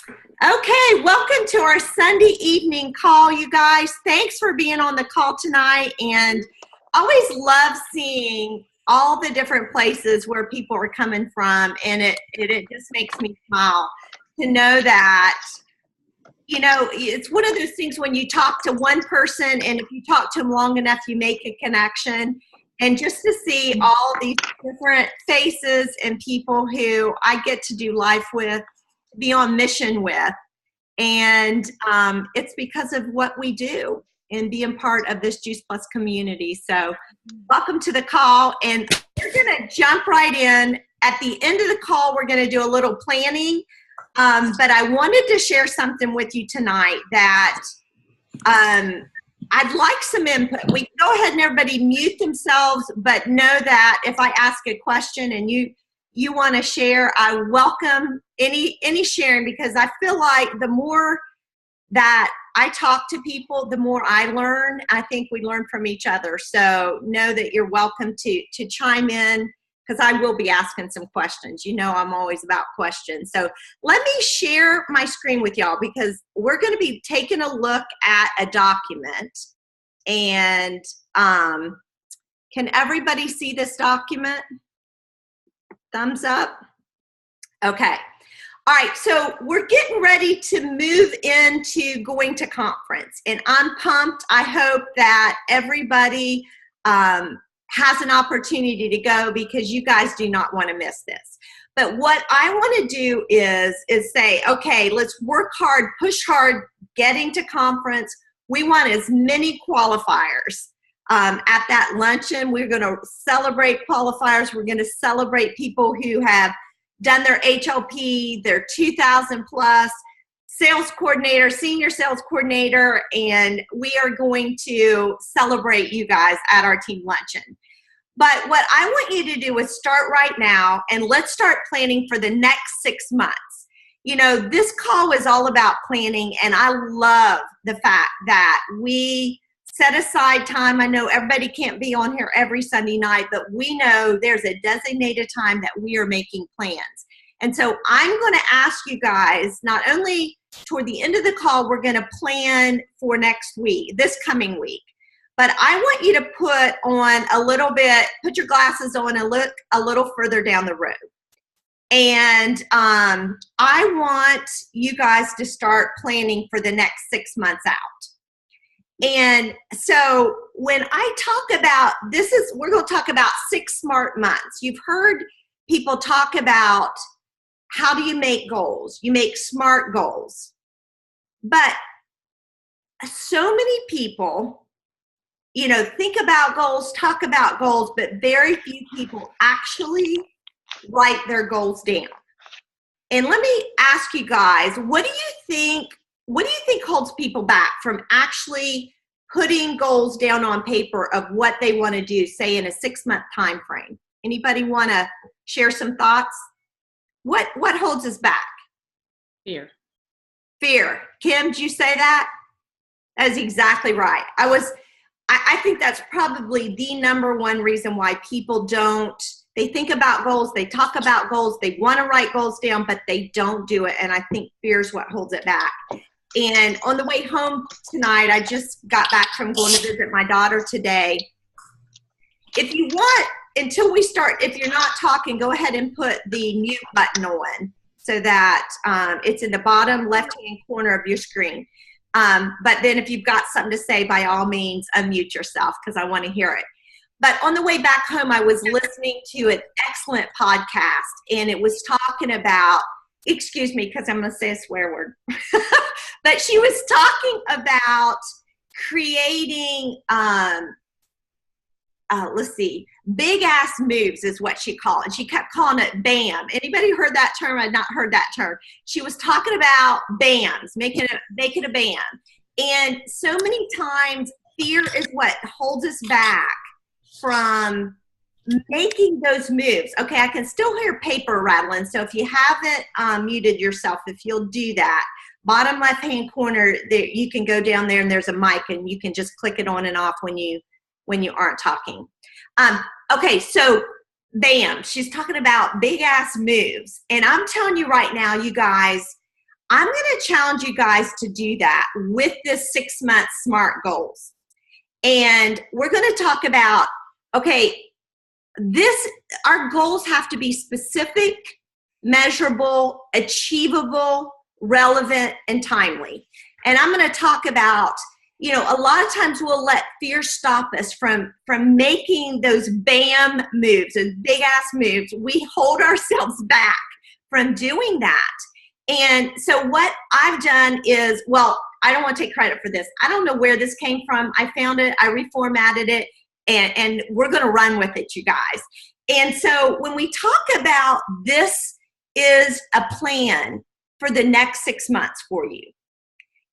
Okay, welcome to our Sunday evening call, you guys. Thanks for being on the call tonight, and always love seeing all the different places where people are coming from, and it just makes me smile to know that, you know, it's one of those things when you talk to one person, and if you talk to them long enough, you make a connection. And just to see all these different faces and people who I get to do life with, be on mission with. And it's because of what we do and being part of this Juice Plus community. So welcome to the call, and we're gonna jump right in. At the end of the call, we're gonna do a little planning, but I wanted to share something with you tonight that I'd like some input. We can go ahead and everybody mute themselves, but know that if I ask a question and you want to share, I welcome any sharing, because I feel like the more that I talk to people, the more I learn. I think we learn from each other. So know that you're welcome to chime in, because I will be asking some questions. You know, I'm always about questions. So let me share my screen with y'all, because we're going to be taking a look at a document. And can everybody see this document? Thumbs up. Okay. All right. So we're getting ready to move into going to conference, and I'm pumped. I hope that everybody has an opportunity to go, because you guys do not want to miss this. But what I want to do is say, okay, let's work hard, push hard, getting to conference. We want as many qualifiers. At that luncheon, we're going to celebrate qualifiers. We're going to celebrate people who have done their HLP, their 2,000 plus, sales coordinator, senior sales coordinator, and we are going to celebrate you guys at our team luncheon. But what I want you to do is start right now, and let's start planning for the next 6 months. You know, this call is all about planning, and I love the fact that we set aside time. I know everybody can't be on here every Sunday night, but we know there's a designated time that we are making plans. And so I'm going to ask you guys, not only toward the end of the call, we're going to plan for next week, this coming week, but I want you to put on a little bit, put your glasses on and look a little further down the road. And I want you guys to start planning for the next 6 months out. And so when I talk about we're going to talk about 6 SMART months. You've heard people talk about how do you make goals? You make SMART goals. But so many people, you know, think about goals, talk about goals, but very few people actually write their goals down. And let me ask you guys, what do you think holds people back from actually putting goals down on paper of what they want to do, say in a 6-month time frame? Anybody want to share some thoughts? What holds us back? Fear. Fear. Kim, did you say that? That is exactly right. I think that's probably the number one reason why people they think about goals, they talk about goals, they want to write goals down, but they don't do it. And I think fear is what holds it back. And on the way home tonight, I just got back from going to visit my daughter today. If you want, until we start, if you're not talking, go ahead and put the mute button on so that it's in the bottom left-hand corner of your screen. But then if you've got something to say, by all means, unmute yourself, because I want to hear it. But on the way back home, I was listening to an excellent podcast, and it was talking about, excuse me, because I'm going to say a swear word, but she was talking about creating, let's see, big ass moves is what she called it. She kept calling it BAM. Anybody heard that term? I'd not heard that term. She was talking about BAMs, make it a BAM. And so many times fear is what holds us back from making those moves. Okay, I can still hear paper rattling. So if you haven't muted yourself, if you'll do that, bottom left-hand corner, there, you can go down there and there's a mic and you can just click it on and off when you aren't talking. Okay, so BAM, she's talking about big ass moves. And I'm telling you right now, you guys, I'm going to challenge you guys to do that with this 6-month SMART goals. And we're going to talk about, okay, our goals have to be specific, measurable, achievable, relevant, and timely. And I'm going to talk about, a lot of times we'll let fear stop us from making those BAM moves, those big ass moves. We hold ourselves back from doing that. And so what I've done is, I don't want to take credit for this. I don't know where this came from. I found it, I reformatted it, and we're going to run with it, you guys. And so when we talk about this is a plan for the next 6 months for you.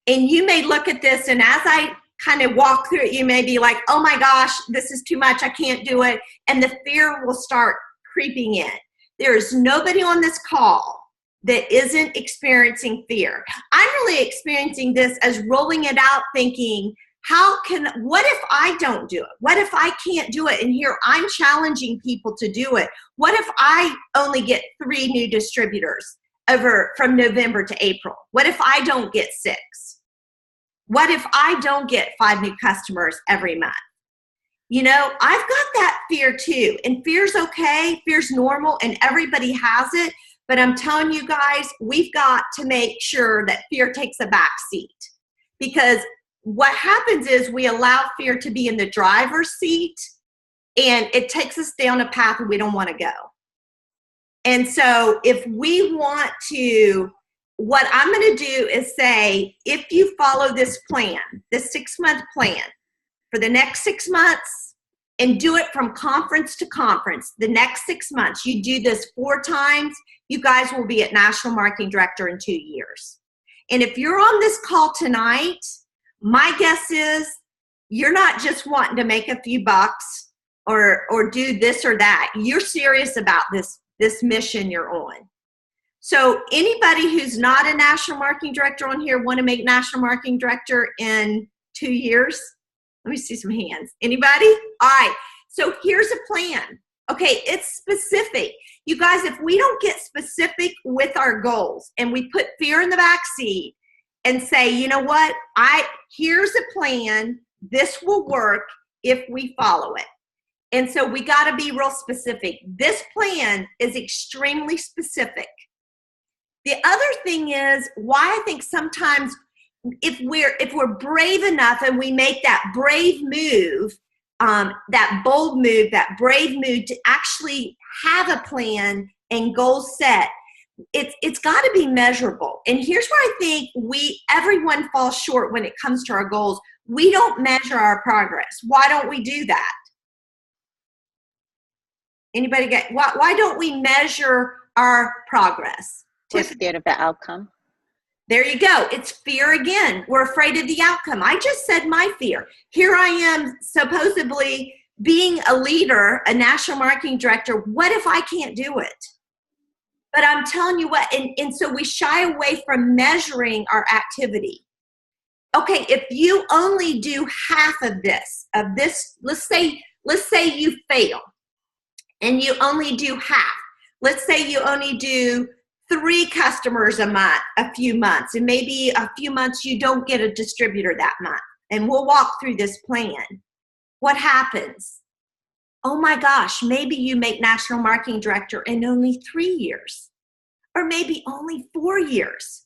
And you may look at this, and as I kind of walk through it, you may be like, oh my gosh, this is too much, I can't do it. And the fear will start creeping in. There is nobody on this call that isn't experiencing fear. I'm really experiencing this as rolling it out, thinking, what if I don't do it? What if I can't do it? And here I'm challenging people to do it. What if I only get 3 new distributors from November to April? What if I don't get 6? What if I don't get 5 new customers every month? I've got that fear too. And fear's okay, fear's normal, and everybody has it. But I'm telling you guys, we've got to make sure that fear takes a back seat. Because what happens is we allow fear to be in the driver's seat, and it takes us down a path we don't want to go. And so if we want to, what I'm going to do is say, if you follow this plan, this 6-month plan for the next 6 months, and do it from conference to conference, the next 6 months, you do this 4 times, you guys will be at National Marketing Director in 2 years. And if you're on this call tonight, my guess is you're not just wanting to make a few bucks or do this or that. You're serious about this mission you're on. So anybody who's not a National Marketing Director on here want to make National Marketing Director in 2 years? Let me see some hands. Anybody? All right. So here's a plan. Okay, it's specific. You guys, if we don't get specific with our goals and we put fear in the back seat and say, you know what, here's a plan. This will work if we follow it. And so we got to be real specific. This plan is extremely specific. The other thing is why I think sometimes if we're brave enough and we make that brave move, that bold move, that brave move to actually have a plan and goals set, it's got to be measurable. And here's where I think everyone falls short when it comes to our goals. We don't measure our progress. Why don't we do that? Anybody why don't we measure our progress? We're scared of the outcome. There you go. It's fear again. We're afraid of the outcome. I just said my fear. Here I am supposedly being a leader, a National Marketing Director. What if I can't do it? But I'm telling you what, and so we shy away from measuring our activity. Okay, if you only do half of this, let's say you fail and you only do half. Let's say you only do 3 customers a month, a few months, and maybe a few months you don't get a distributor that month. And we'll walk through this plan. What happens? Oh my gosh, maybe you make National Marketing Director in only 3 years, or maybe only 4 years.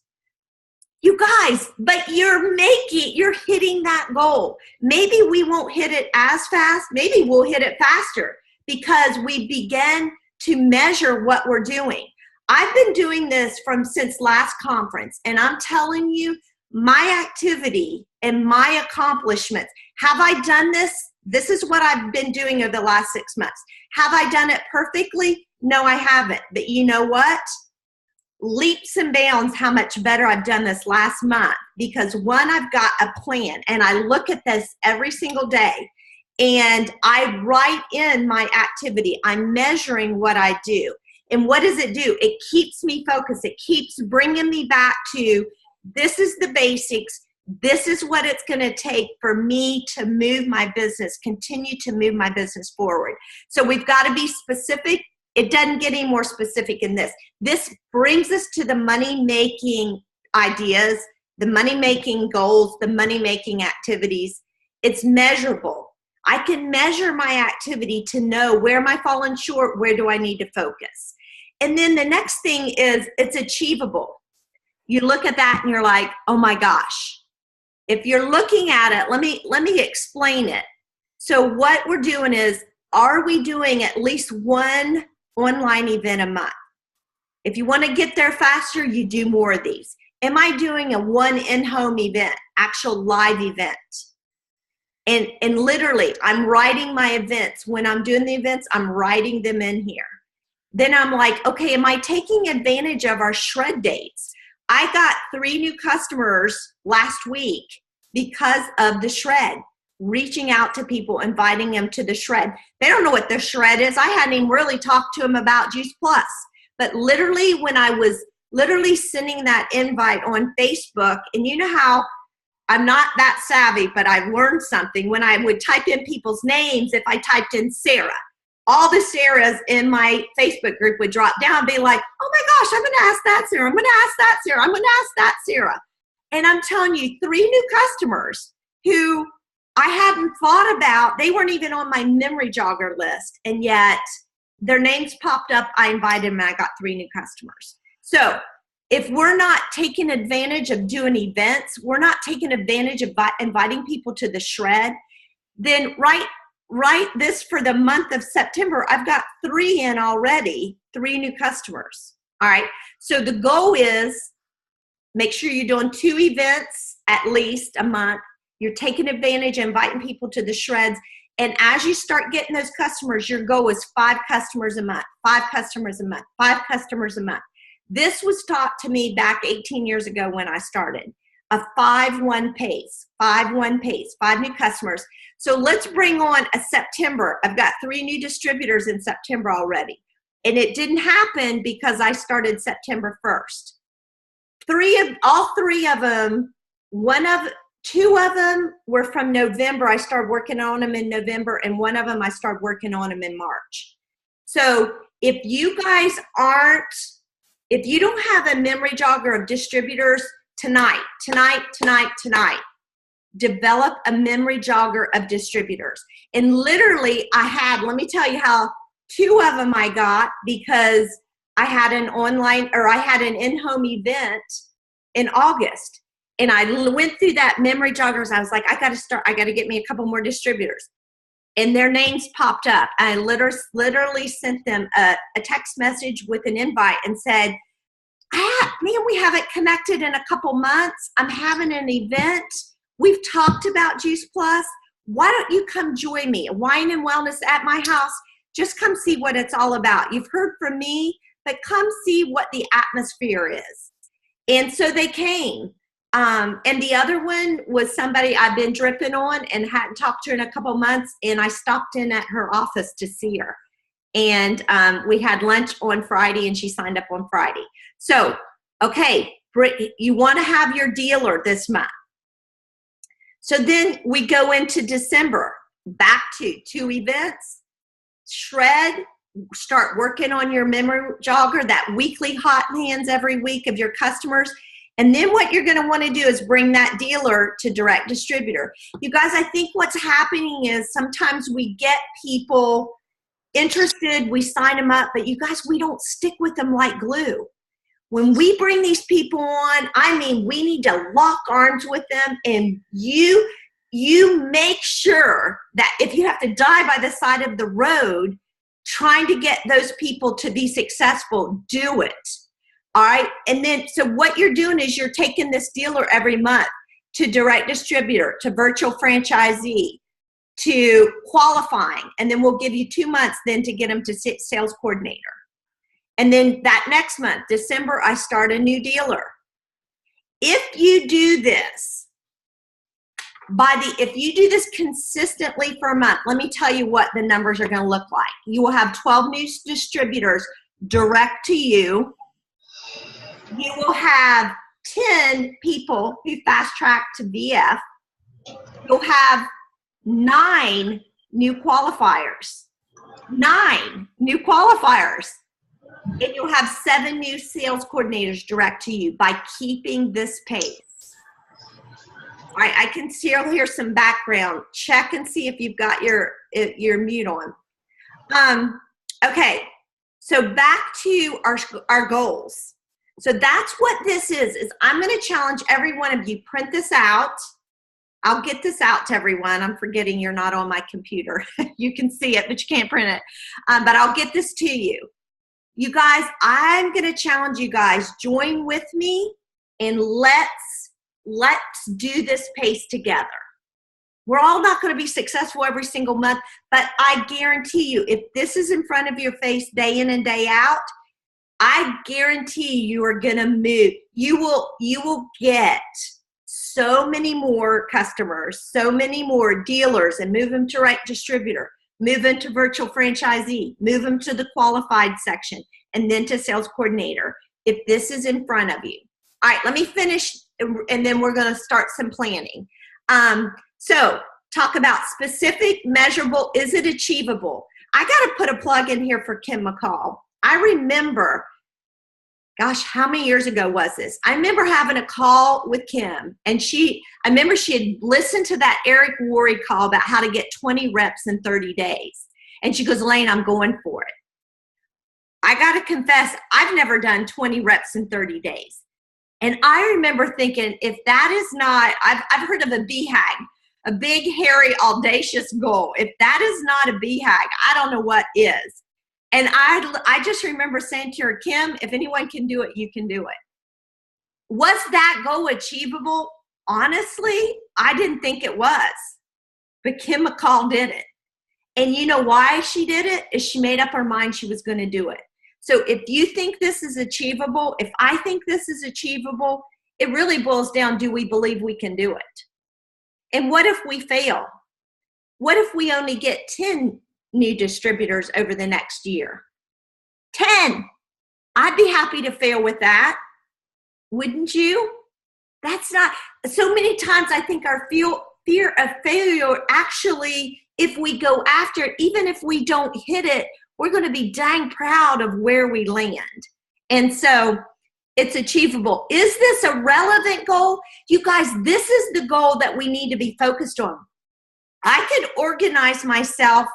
You guys, but you're hitting that goal. Maybe we won't hit it as fast. Maybe we'll hit it faster because we begin to measure what we're doing. I've been doing this since last conference, and I'm telling you, my activity and my accomplishments, have I done this? This is what I've been doing over the last 6 months. Have I done it perfectly? No, I haven't. But you know what? Leaps and bounds how much better I've done this last month, because one, I've got a plan, and I look at this every single day, and I write in my activity. I'm measuring what I do. And what does it do? It keeps me focused. It keeps bringing me back to, this is the basics. This is what it's going to take for me to move my business, continue to move my business forward. So we've got to be specific. It doesn't get any more specific in this. This brings us to the money-making ideas, the money-making goals, the money-making activities. It's measurable. I can measure my activity to know where am I falling short, where do I need to focus. And then the next thing is it's achievable. You look at that and you're like, oh my gosh. If you're looking at it, let me explain it. So what we're doing is, are we doing at least one online event a month? If you want to get there faster, you do more of these. Am I doing a one in-home event, actual live event? And literally, I'm writing my events. When I'm doing the events, I'm writing them in here. Then I'm like, okay, am I taking advantage of our shred dates? I got 3 new customers last week because of the shred, reaching out to people, inviting them to the shred. They don't know what the shred is. I hadn't even really talked to them about Juice Plus. But literally, when I was literally sending that invite on Facebook, and you know how I'm not that savvy, but I've learned something. When I would type in people's names, if I typed in Sarah, all the Sarahs in my Facebook group would drop down and be like, oh my gosh, I'm going to ask that Sarah. I'm going to ask that Sarah. I'm going to ask that Sarah. And I'm telling you, 3 new customers who I hadn't thought about, they weren't even on my memory jogger list. And yet their names popped up. I invited them and I got 3 new customers. So if we're not taking advantage of doing events, we're not taking advantage of inviting people to the shred, then write this for the month of September. I've got 3 in already, 3 new customers. All right. So the goal is make sure you're doing 2 events at least a month. You're taking advantage of inviting people to the shreds. And as you start getting those customers, your goal is 5 customers a month, 5 customers a month, 5 customers a month. This was taught to me back 18 years ago when I started. A 5-1 pace, 5-1 pace, 5 new customers. So let's bring on a September. I've got 3 new distributors in September already. And it didn't happen because I started September 1st. All three of them, 2 of them were from November. I started working on them in November, and 1 of them I started working on them in March. So if you guys if you don't have a memory jogger of distributors, tonight, develop a memory jogger of distributors. And literally let me tell you how 2 of them I got because I had an in-home event in August. And I went through that memory joggers. I was like, I got to get me a couple more distributors. And their names popped up. I literally sent them a text message with an invite and said, man, we haven't connected in a couple months. I'm having an event. We've talked about Juice Plus. Why don't you come join me? Wine and Wellness at my house. Just come see what it's all about. You've heard from me, but come see what the atmosphere is. And so they came. And the other one was somebody I've been dripping on and hadn't talked to her in a couple months. And I stopped in at her office to see her. And we had lunch on Friday and she signed up on Friday. So, okay, you want to have your dealer this month. So then we go into December, back to 2 events, shred, start working on your memory jogger, that weekly hot hands every week of your customers. And then what you're going to want to do is bring that dealer to direct distributor. You guys, I think what's happening is sometimes we get people interested, we sign them up, but you guys, we don't stick with them like glue. When we bring these people on, I mean, we need to lock arms with them, and you make sure that if you have to die by the side of the road trying to get those people to be successful, do it. All right. And then, so what you're doing is you're taking this dealer every month to direct distributor, to virtual franchisee, to qualifying. And then we'll give you 2 months then to get them to sales coordinator. And then that next month, December, I start a new dealer. If you do this, if you do this consistently for a month, let me tell you what the numbers are going to look like. You will have 12 new distributors direct to you. You will have 10 people who fast track to VF. You'll have 9 new qualifiers. 9 new qualifiers. And you'll have 7 new sales coordinators direct to you by keeping this pace. All right, I can still hear some background. Check and see if you've got your mute on. Okay, so back to our goals. So that's what this is I'm going to challenge every one of you. Print this out. I'll get this out to everyone. I'm forgetting you're not on my computer. You can see it, but you can't print it. But I'll get this to you. You guys, I'm going to challenge you guys. Join with me and let's do this pace together. We're all not going to be successful every single month, but I guarantee you, if this is in front of your face day in and day out, I guarantee you are going to move. You will get so many more customers, so many more dealers, and move them to right distributor, move them to virtual franchisee, move them to the qualified section, and then to sales coordinator, if this is in front of you. All right, let me finish, and then we're going to start some planning. So talk about specific, measurable, is it achievable? I got to put a plug in here for Kim McCall. I remember, gosh, how many years ago was this? I remember having a call with Kim, and I remember she had listened to that Eric Worre call about how to get 20 reps in 30 days. And she goes, Elaine, I'm going for it. I got to confess, I've never done 20 reps in 30 days. And I remember thinking, if that is not, I've heard of a BHAG, a big, hairy, audacious goal. If that is not a BHAG, I don't know what is. And I just remember saying to her, Kim, if anyone can do it, you can do it. Was that goal achievable? Honestly, I didn't think it was. But Kim McCall did it. And you know why she did it? Is she made up her mind she was going to do it. So if you think this is achievable, if I think this is achievable, it really boils down, do we believe we can do it? And what if we fail? What if we only get 10 new distributors over the next year? 10. I'd be happy to fail with that. Wouldn't you? That's not, so many times I think our fear of failure actually, if we go after it, even if we don't hit it, we're going to be dang proud of where we land. And so it's achievable. Is this a relevant goal? You guys, this is the goal that we need to be focused on. I could organize myself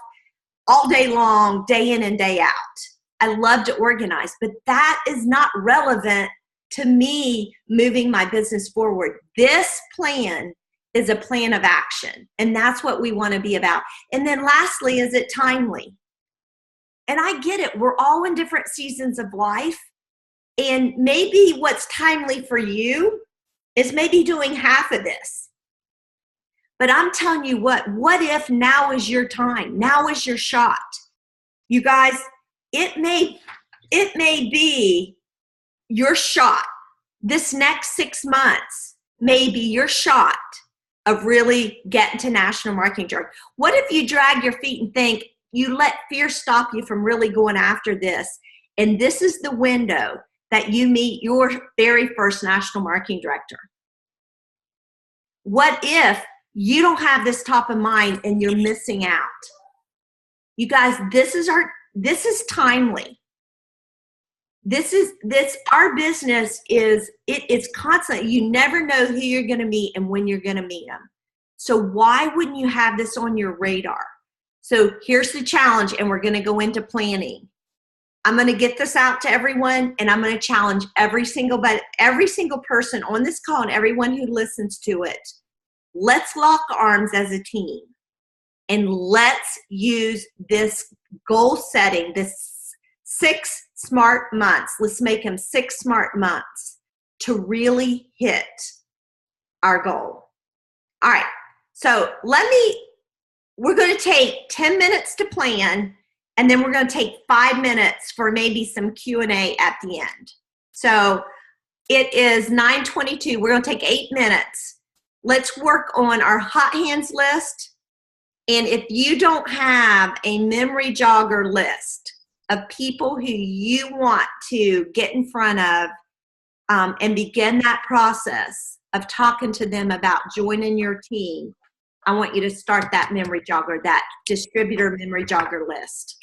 all day long, day in and day out. I love to organize, but that is not relevant to me moving my business forward. This plan is a plan of action, and that's what we want to be about. And then lastly, is it timely? And I get it. We're all in different seasons of life, and maybe what's timely for you is maybe doing half of this. But I'm telling you what if now is your time? Now is your shot. You guys, it may be your shot. This next 6 months may be your shot of really getting to national marketing director. What if you drag your feet and think you let fear stop you from really going after this? And this is the window that you meet your very first national marketing director. What if you don't have this top of mind and you're missing out? You guys, this is timely. Our business it's constant. You never know who you're going to meet and when you're going to meet them. So why wouldn't you have this on your radar? So here's the challenge, and we're going to go into planning. I'm going to get this out to everyone, and I'm going to challenge every single person on this call and everyone who listens to it. Let's lock arms as a team, and let's use this goal setting, this 6 smart months. Let's make them 6 smart months to really hit our goal. All right. So we're going to take 10 minutes to plan, and then we're going to take 5 minutes for maybe some Q&A at the end. So it is 9:22. We're going to take 8 minutes. Let's work on our hot hands list. And if you don't have a memory jogger list of people who you want to get in front of and begin that process of talking to them about joining your team, I want you to start that memory jogger, that distributor memory jogger list.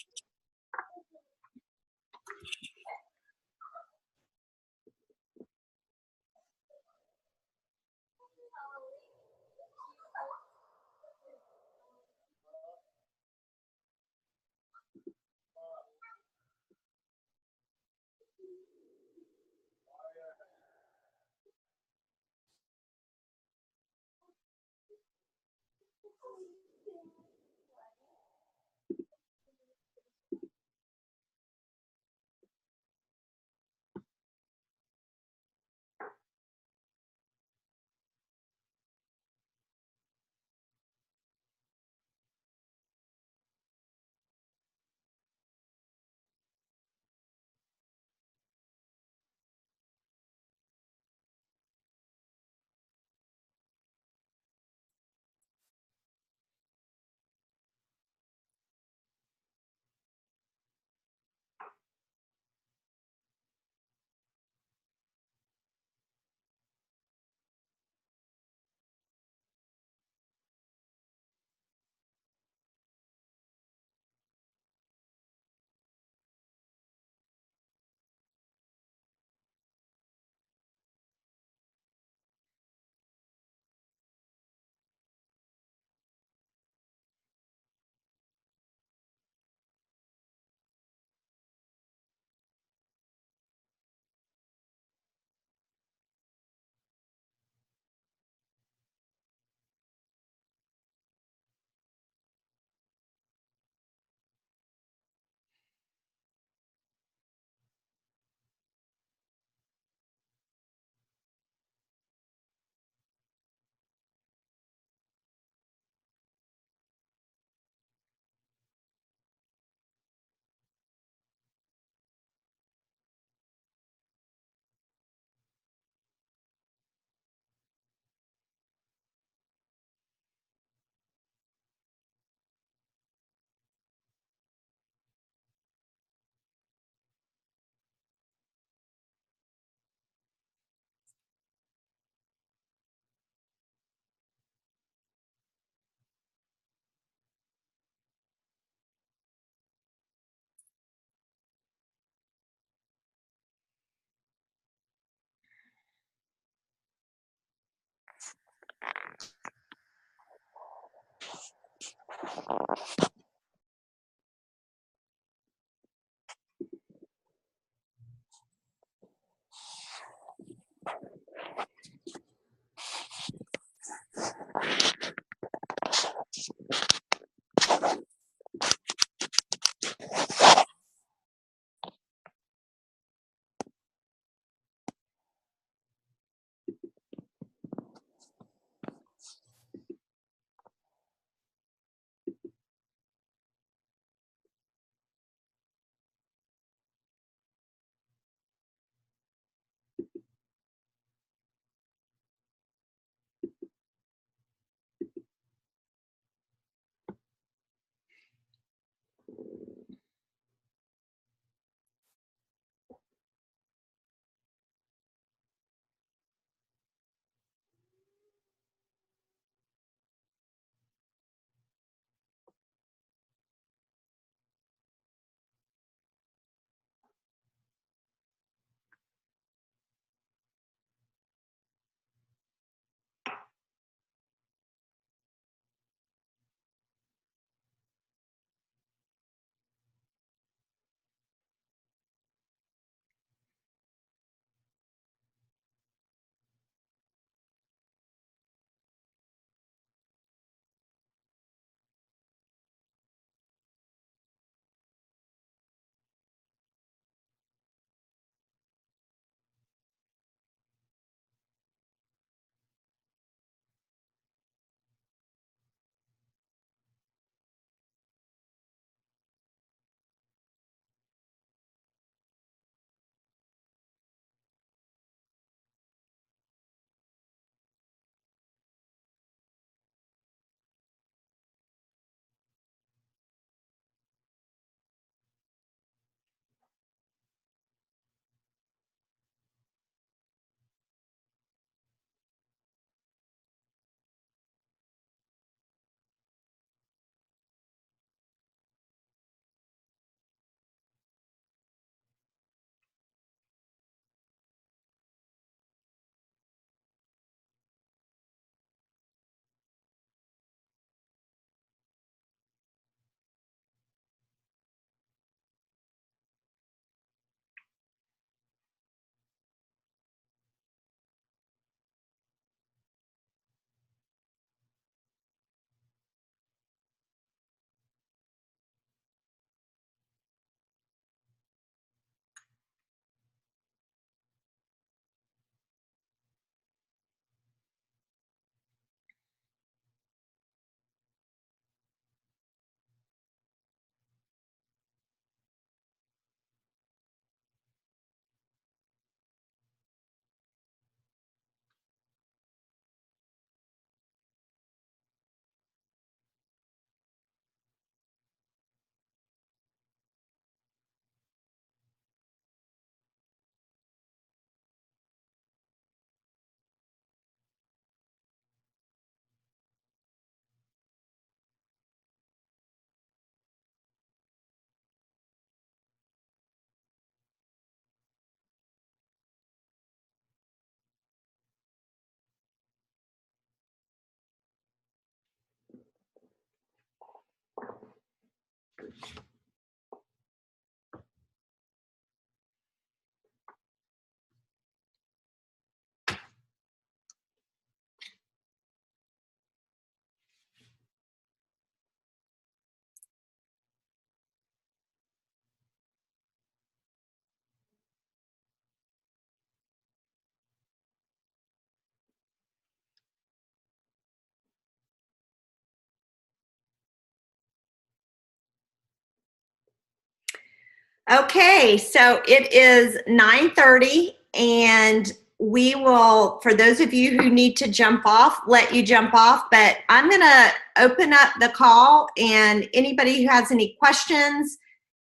Okay, so it is 9:30, and we will, for those of you who need to jump off, let you jump off, but I'm going to open up the call, and anybody who has any questions,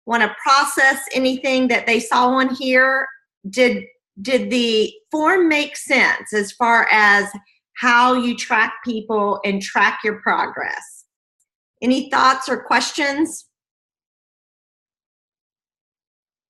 want to process anything that they saw on here, did the form make sense as far as how you track people and track your progress? Any thoughts or questions?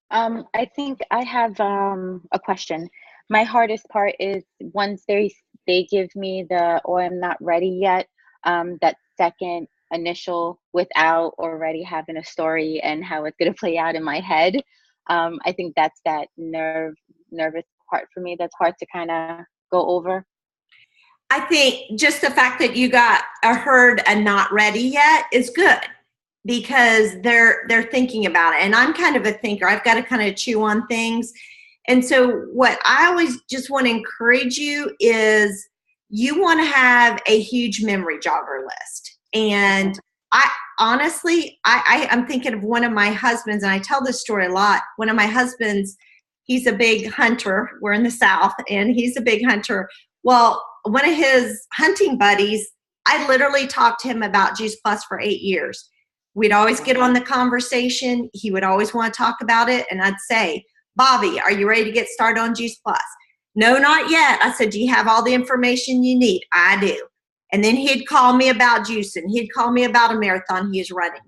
I think I have a question. My hardest part is once they they give me the, oh, I'm not ready yet, that second initial without already having a story and how it's going to play out in my head. I think that's that nervous part for me that's hard to kind of go over. I think just the fact that you got a heard a not ready yet is good, because they're thinking about it. And I'm kind of a thinker. I've got to kind of chew on things. And so what I always just want to encourage you is you want to have a huge memory jogger list. And I honestly, I'm thinking of one of my husbands, and I tell this story a lot. One of my husbands, he's a big hunter. We're in the South, and he's a big hunter. Well, one of his hunting buddies, I literally talked to him about Juice Plus for 8 years. We'd always get on the conversation. He would always want to talk about it. And I'd say, Bobby, are you ready to get started on Juice Plus? No, not yet. I said, do you have all the information you need? I do. And then he'd call me about juicing. He'd call me about a marathon he was running.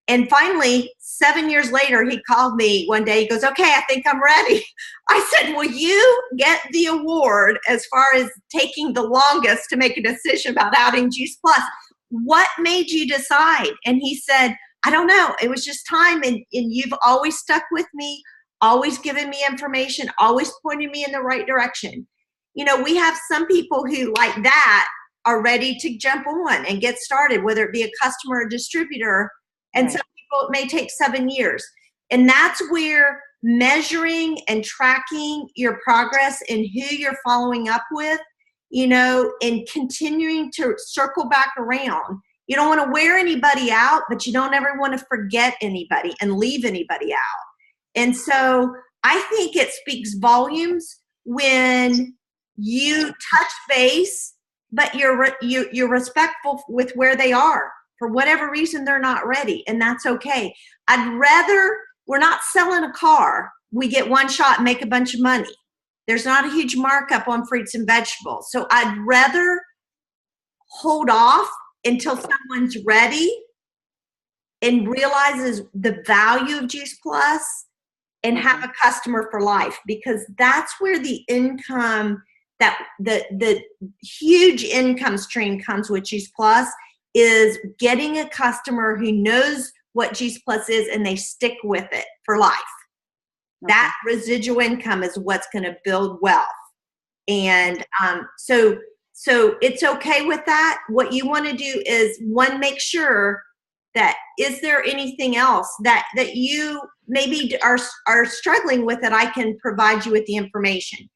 And finally, 7 years later, he called me one day. He goes, okay, I think I'm ready. I said, well, you get the award as far as taking the longest to make a decision about adding Juice Plus. What made you decide? And he said, I don't know. It was just time. And you've always stuck with me, always given me information, always pointed me in the right direction. You know, we have some people who like that are ready to jump on and get started, whether it be a customer or distributor. And some people, it may take 7 years. And that's where measuring and tracking your progress and who you're following up with, you know, and continuing to circle back around. You don't want to wear anybody out, but you don't ever want to forget anybody and leave anybody out. And so I think it speaks volumes when you touch base, but you're respectful with where they are. For whatever reason, they're not ready, and that's okay. We're not selling a car. We get one shot and make a bunch of money. There's not a huge markup on fruits and vegetables. So I'd rather hold off until someone's ready and realizes the value of Juice Plus and have a customer for life, because that's where the income, that the huge income stream comes with Juice Plus, is getting a customer who knows what Juice Plus is and they stick with it for life. That residual income is what's going to build wealth. And so it's okay with that. What you want to do is, one, make sure that, is there anything else that you maybe are struggling with that I can provide you with the information?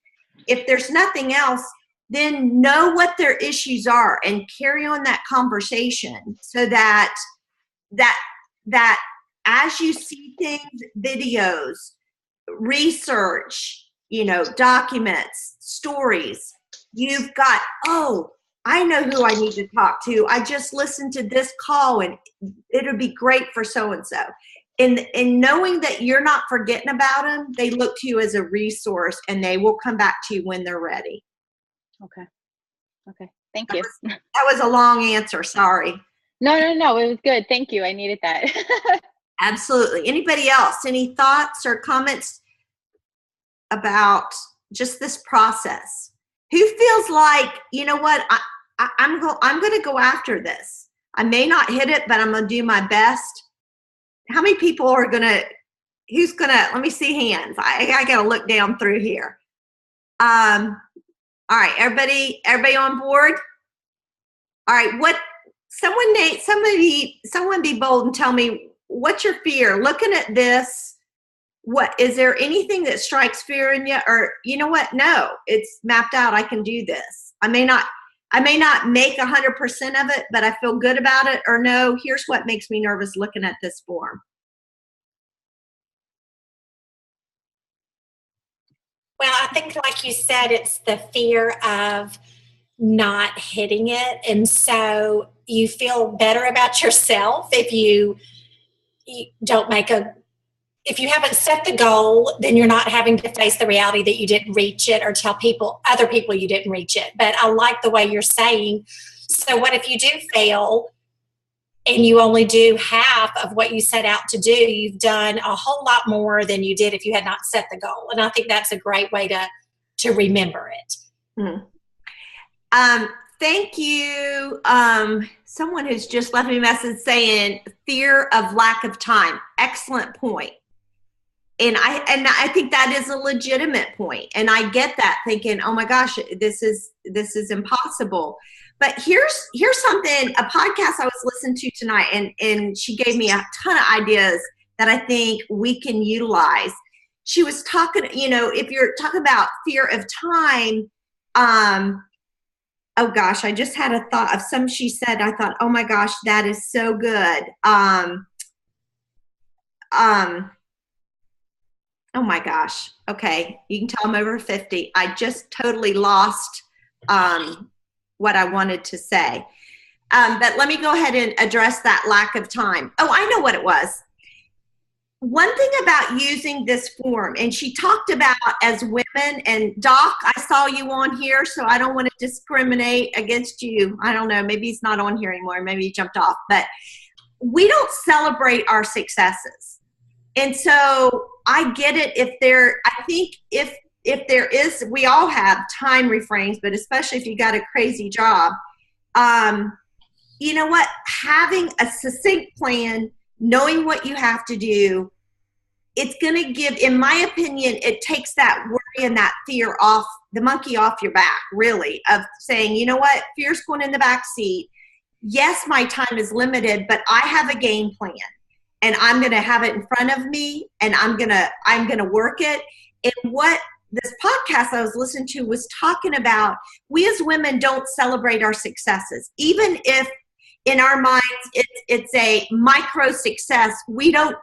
If there's nothing else, then know what their issues are and carry on that conversation, so that as you see things, videos, research, you know, documents, stories, you've got, oh, I know who I need to talk to. I just listened to this call and it'll be great for so-and-so. And knowing that you're not forgetting about them, they look to you as a resource and they will come back to you when they're ready. Okay. Thank you. That was a long answer. Sorry. No. It was good. Thank you. I needed that. Absolutely. Anybody else? Any thoughts or comments about just this process? Who feels like, you know what, I'm going to go after this. I may not hit it, but I'm going to do my best. How many people are going to, let me see hands. I got to look down through here. All right, everybody on board? All right, someone be bold and tell me, what's your fear? Looking at this, what, is there anything that strikes fear in you? Or, you know what, no, it's mapped out, I can do this. I may not make 100% of it, but I feel good about it. Or no, here's what makes me nervous looking at this form. Well, I think, like you said, it's the fear of not hitting it. And so you feel better about yourself if you don't if you haven't set the goal, then you're not having to face the reality that you didn't reach it or tell other people you didn't reach it. But I like the way you're saying, so what if you do fail and you only do half of what you set out to do? You've done a whole lot more than you did if you had not set the goal. And I think that's a great way to remember it. Thank you. Someone who's just left me a message saying fear of lack of time. Excellent point. And I think that is a legitimate point. And I get that, thinking, oh my gosh, this is impossible. But here's something, a podcast I was listening to tonight, and she gave me a ton of ideas that I think we can utilize. She was talking, if you're talking about fear of time, oh gosh, I just had a thought of some she said. I thought, oh my gosh, that is so good. Oh my gosh. Okay. You can tell I'm over 50. I just totally lost what I wanted to say. But let me go ahead and address that lack of time. Oh, I know what it was. One thing about using this form, and she talked about as women, and Doc, I saw you on here, so I don't want to discriminate against you. I don't know. Maybe he's not on here anymore. Maybe he jumped off. But we don't celebrate our successes. And so I get it I think if there is, we all have time refrains, but especially if you got a crazy job, you know what, having a succinct plan, knowing what you have to do, it's going to give, in my opinion, it takes that worry and that fear off, the monkey off your back, really, of saying, you know what, fear's going in the back seat. Yes, my time is limited, but I have a game plan. And I'm going to have it in front of me, and I'm going to work it. And what this podcast I was listening to was talking about, we as women don't celebrate our successes. Even if in our minds it's a micro success, we don't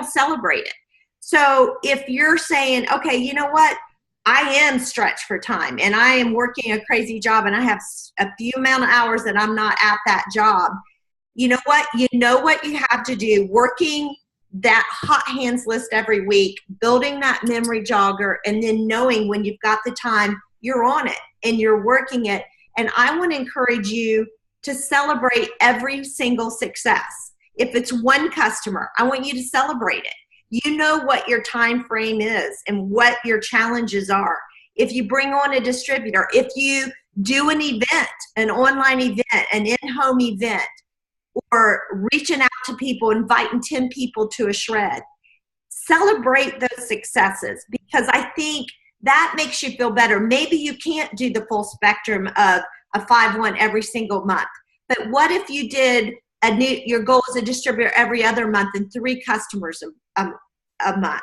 celebrate it. So if you're saying, okay, you know what, I am stretched for time, and I am working a crazy job, and I have a few amount of hours that I'm not at that job, you know what? You know what you have to do, working that hot hands list every week, building that memory jogger, and then knowing when you've got the time, you're on it and you're working it. And I want to encourage you to celebrate every single success. If it's one customer, I want you to celebrate it. You know what your time frame is and what your challenges are. If you bring on a distributor, if you do an event, an online event, an in-home event, or reaching out to people, inviting 10 people to a shred. Celebrate those successes, because I think that makes you feel better. Maybe you can't do the full spectrum of a 5-1 every single month, but what if you did your goal is a distributor every other month and 3 customers a month?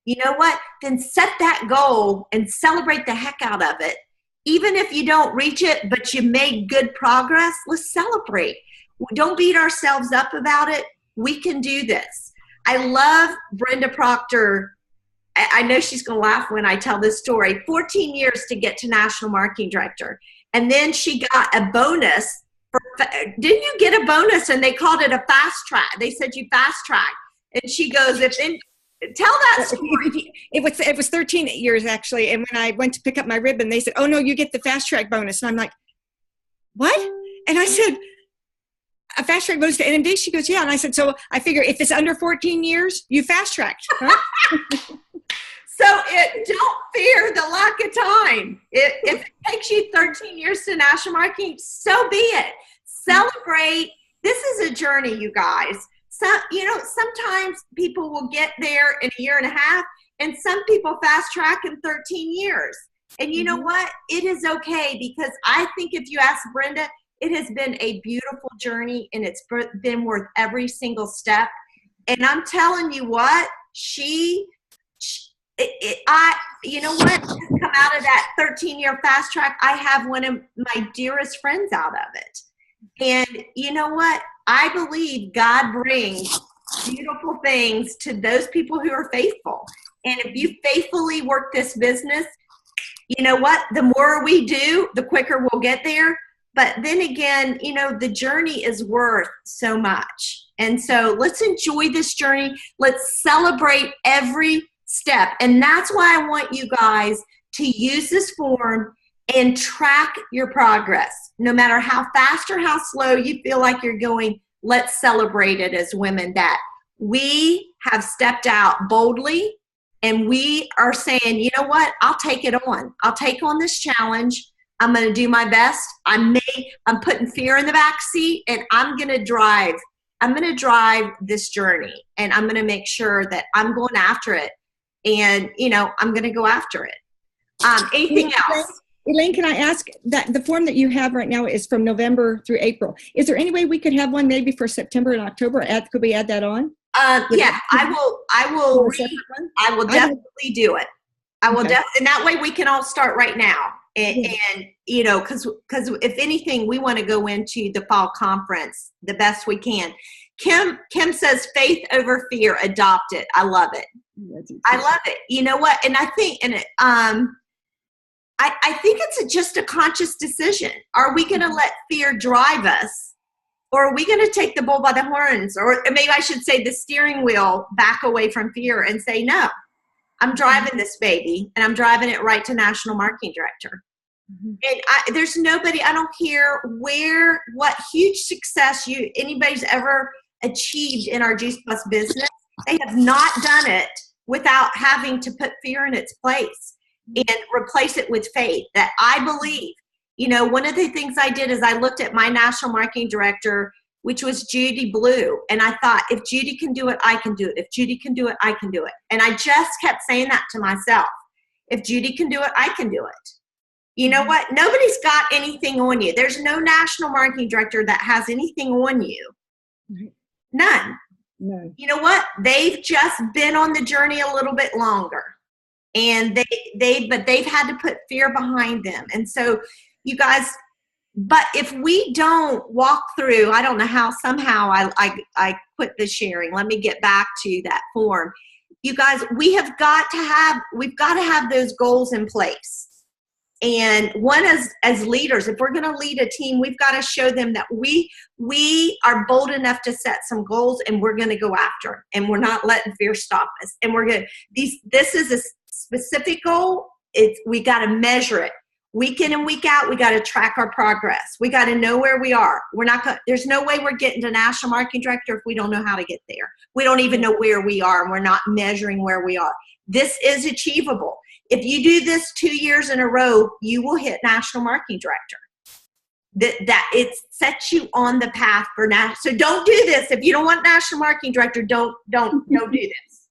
You know what? Then set that goal and celebrate the heck out of it. Even if you don't reach it, but you made good progress, let's celebrate. Don't beat ourselves up about it. We can do this. I love Brenda Proctor. I know she's going to laugh when I tell this story. 14 years to get to National Marketing Director. And then she got a bonus. Didn't you get a bonus? And they called it a fast track. They said you fast track. And she goes, tell that story. It was 13 years, actually. And when I went to pick up my ribbon, they said, oh, no, you get the fast track bonus. And I'm like, what? And I said, a fast track bonus to NMD? She goes, yeah. And I said, so I figure if it's under 14 years, you fast tracked. Huh? So don't fear the lack of time. If it takes you 13 years to national marketing, so be it. Celebrate. This is a journey, you guys. So, sometimes people will get there in a year and a half, and some people fast track in 13 years. And you know what? It is okay, because I think if you ask Brenda, it has been a beautiful journey, and it's been worth every single step. And I'm telling you what, you know what, come out of that 13-year fast track, I have one of my dearest friends out of it. And you know what, I believe God brings beautiful things to those people who are faithful. And if you faithfully work this business, you know what, the more we do, the quicker we'll get there. But then again, the journey is worth so much. And so let's enjoy this journey. Let's celebrate every step. And that's why I want you guys to use this form and track your progress. No matter how fast or how slow you feel like you're going, let's celebrate it as women, that we have stepped out boldly, and we are saying, you know what, I'll take it on. I'll take on this challenge. I'm going to do my best. I'm putting fear in the back seat, and I'm going to drive. I'm going to drive this journey, and I'm going to make sure that I'm going after it. And, I'm going to go after it. Anything else? Elaine, can I ask that the form that you have right now is from November through April. Is there any way we could have one maybe for September and October? Could we add that on? Yeah, I will definitely do it. I will definitely, and that way we can all start right now. And because if anything, we want to go into the fall conference the best we can. Kim says faith over fear, adopt it. I love it. I love it. You know what? And I think, I think it's just a conscious decision. Are we going to let fear drive us, or are we going to take the bull by the horns, or maybe I should say the steering wheel back away from fear and say, no, I'm driving this baby, and I'm driving it right to National Marketing Director. And there's nobody, I don't care what huge success anybody's ever achieved in our Juice Plus business. They have not done it without having to put fear in its place and replace it with faith. That I believe, one of the things I did is I looked at my National Marketing Director, which was Judy Blue. And I thought, if Judy can do it, I can do it. If Judy can do it, I can do it. And I just kept saying that to myself. If Judy can do it, I can do it. You know what? Nobody's got anything on you. There's no National Marketing Director that has anything on you. None. No. You know what? They've just been on the journey a little bit longer. And they've had to put fear behind them. And so you guys, but if we don't walk through, I don't know how, somehow I quit the sharing. Let me get back to that form. You guys, we've got to have those goals in place. And one, as leaders, if we're going to lead a team, we've got to show them that we are bold enough to set some goals, and we're going to go after them, and we're not letting fear stop us. And we're going to, this is a specific goal. We got to measure it week in and week out. We got to track our progress. We got to know where we are. There's no way we're getting to National Marketing Director if we don't know how to get there. We don't even know where we are, and we're not measuring where we are. This is achievable. If you do this 2 years in a row, you will hit National Marketing Director. That it sets you on the path for now. So don't do this. If you don't want National Marketing Director, don't do this.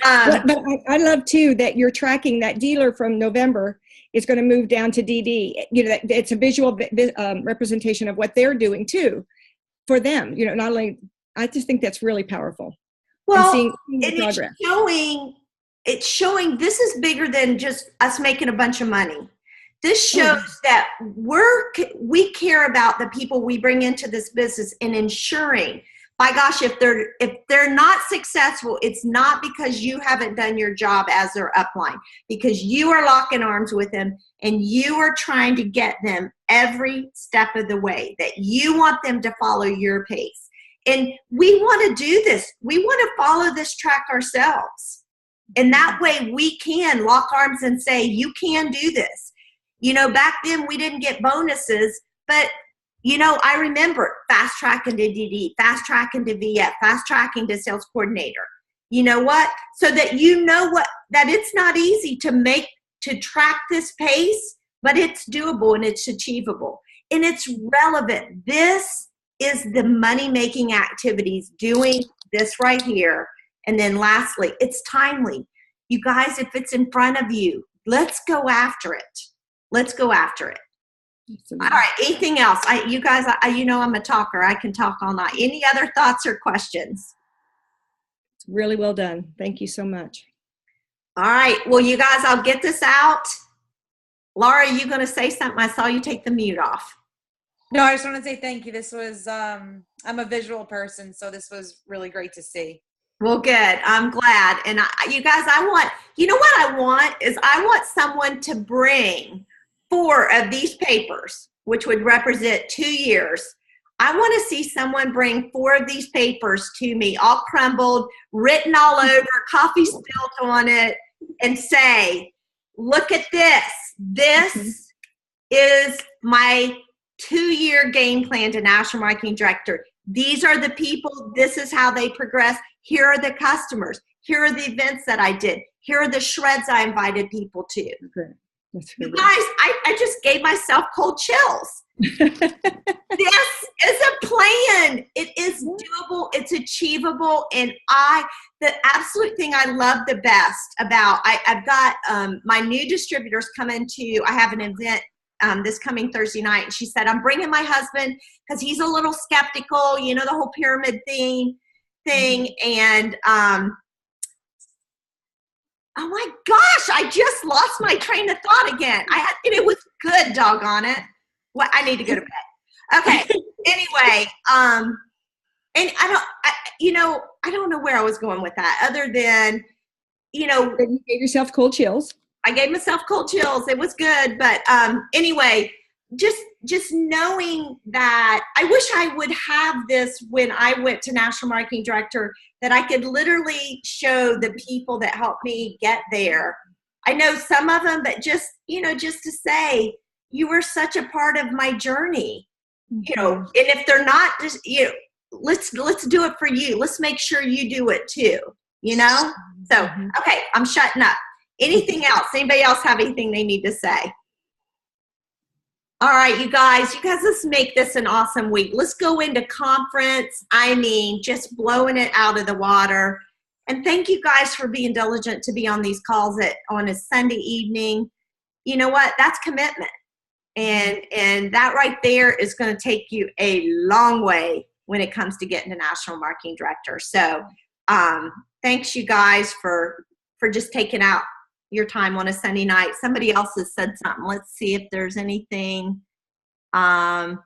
But I love too that you're tracking that dealer from November is going to move down to DD. It's a visual representation of what they're doing too for them. Not only, I just think that's really powerful. Well, seeing the progress. It's showing this is bigger than just us making a bunch of money. This shows that we care about the people we bring into this business and ensuring, by gosh, if they're not successful, it's not because you haven't done your job as their upline, because you are locking arms with them and you are trying to get them every step of the way, that you want them to follow your pace. And we want to do this. We want to follow this track ourselves. And that way we can lock arms and say, you can do this. Back then we didn't get bonuses, but I remember fast tracking to DD, fast tracking to VF, fast tracking to sales coordinator. You know what? So that that it's not easy to track this pace, but it's doable and it's achievable and it's relevant. This is the money-making activities, doing this right here. And then lastly, it's timely. You guys, if it's in front of you, let's go after it. Let's go after it. Absolutely. All right. Anything else? You guys, I'm a talker. I can talk all night. Any other thoughts or questions? It's really well done. Thank you so much. All right. Well, you guys, I'll get this out. Laura, are you going to say something? I saw you take the mute off. No, I just want to say thank you. This was, I'm a visual person, so this was really great to see. Well, good. I'm glad. And you guys, I want someone to bring 4 of these papers, which would represent 2 years. I want to see someone bring 4 of these papers to me, all crumbled, written all over, coffee spilled on it, and say, look at this. This is my 2-year game plan to National Marketing Director. These are the people. This is how they progress. Here are the customers. Here are the events that I did. Here are the shreds I invited people to. Okay. You guys, I just gave myself cold chills. This is a plan. It is doable. It's achievable. And the absolute thing I love the best about, I've got my new distributors coming to, I have an event this coming Thursday night. And she said, I'm bringing my husband because he's a little skeptical, the whole pyramid thing. And, oh my gosh, I just lost my train of thought again. And it was good, doggone it. Well, I need to go to bed. Okay. Anyway, and I don't know where I was going with that other than, You gave yourself cold chills. I gave myself cold chills. It was good. But anyway, just knowing that I wish I would have this when I went to National Marketing Director, that I could literally show the people that helped me get there. I know some of them, but just to say, you were such a part of my journey, and if they're not, just, let's do it for you. Let's make sure you do it too, So, okay, I'm shutting up. Anything else? Anybody else have anything they need to say? All right, you guys, let's make this an awesome week. Let's go into conference. Just blowing it out of the water. And thank you guys for being diligent to be on these calls on a Sunday evening. You know what? That's commitment. And that right there is going to take you a long way when it comes to getting to National Marketing Director. So thanks, you guys, for just taking out your time on a Sunday night. Somebody else has said something. Let's see if there's anything. How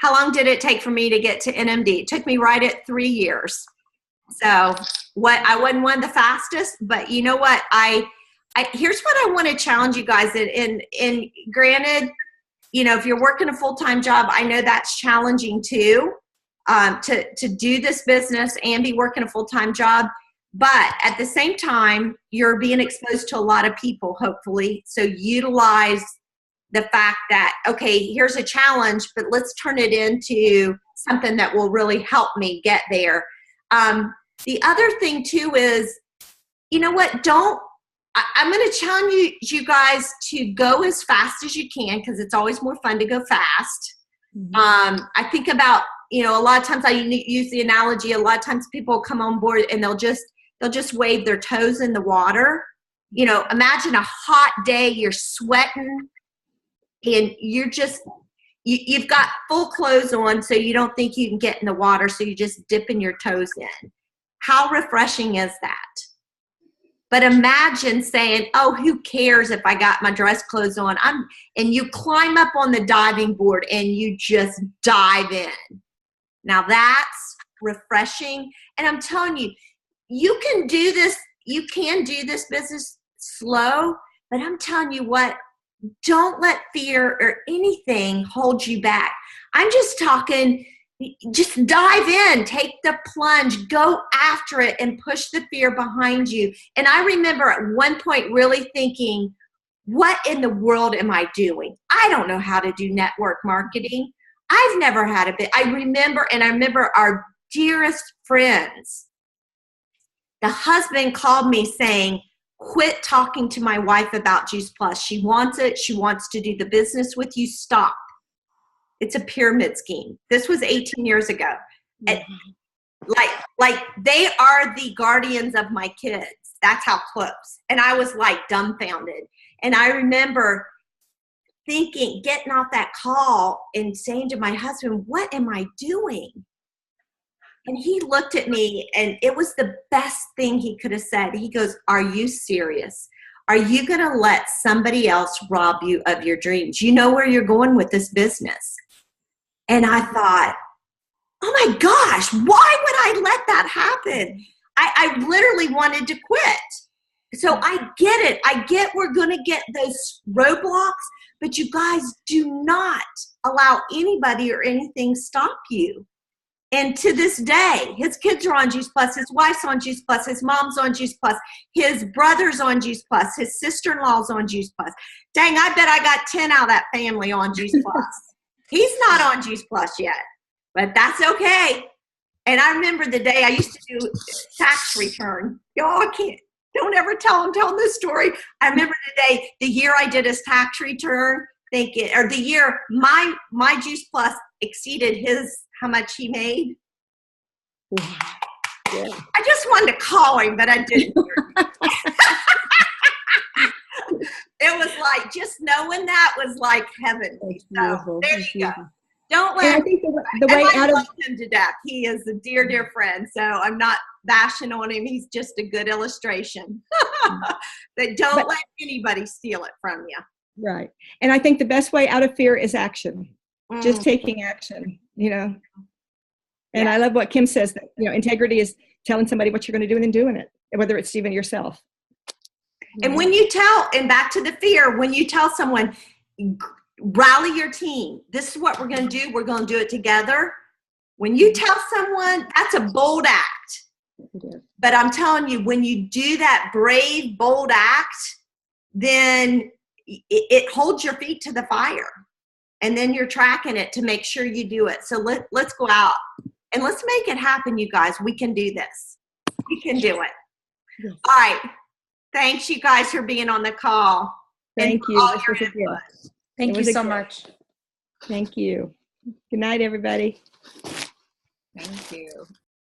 long did it take for me to get to NMD? It took me right at 3 years. So I wasn't one of the fastest, but you know what? Here's what I want to challenge you guys in. And granted, if you're working a full-time job, I know that's challenging too, to do this business and be working a full-time job. But at the same time, you're being exposed to a lot of people, hopefully. So utilize the fact that, okay, here's a challenge, but let's turn it into something that will really help me get there. The other thing too is, you know what, I'm going to challenge you guys to go as fast as you can, because it's always more fun to go fast. I think about, a lot of times I use the analogy, a lot of times people come on board and they'll just wave their toes in the water. Imagine a hot day, you're sweating, and you've got full clothes on, so you don't think you can get in the water, so you're just dipping your toes in. How refreshing is that? But imagine saying, oh, who cares if I got my dress clothes on? And you climb up on the diving board and you just dive in. Now that's refreshing. And I'm telling you, you can do this business slow, but I'm telling you what, don't let fear or anything hold you back. I'm just talking, just dive in, take the plunge, go after it, and push the fear behind you. And I remember at one point really thinking, what in the world am I doing? I don't know how to do network marketing. I've never had a bit. I remember our dearest friends, the husband called me saying, quit talking to my wife about Juice Plus. She wants it. She wants to do the business with you. Stop. It's a pyramid scheme. This was 18 years ago. Like they are the guardians of my kids. That's how close. And I was like dumbfounded. And I remember thinking, getting off that call and saying to my husband, what am I doing? And he looked at me, and it was the best thing he could have said. He goes, are you serious? Are you going to let somebody else rob you of your dreams? You know where you're going with this business. And I thought, oh my gosh, why would I let that happen? I literally wanted to quit. So I get it. I get we're going to get those roadblocks, but you guys do not allow anybody or anything stop you. And to this day, his kids are on Juice Plus, his wife's on Juice Plus, his mom's on Juice Plus, his brother's on Juice Plus, his sister-in-law's on Juice Plus. Dang, I bet I got 10 out of that family on Juice Plus. He's not on Juice Plus yet, but that's okay. And I remember the day I used to do tax return. Y'all, Don't ever tell him telling this story. I remember the year I did his tax return, or the year my Juice Plus exceeded his, how much he made. Yeah. I just wanted to call him, but I didn't. It was like, just knowing that was like heaven. So there you go. Don't let. And I think the way I out of love him to death. He is a dear, dear friend. So I'm not bashing on him. He's just a good illustration. But don't let anybody steal it from you. right. And I think the best way out of fear is action. Just taking action. And I love what Kim says, that integrity is telling somebody what you're going to do and then doing it, whether it's even yourself. And when you tell, and back to the fear, when you tell someone, rally your team, this is what we're going to do, we're going to do it together. When you tell someone, that's a bold act. But I'm telling you, when you do that brave, bold act, then it holds your feet to the fire. And then you're tracking it to make sure you do it. So let's go out and let's make it happen, you guys. We can do this. We can do it. Yes. All right. Thanks, you guys, for being on the call. Thank you. Thank you so much. Thank you. Good night, everybody. Thank you.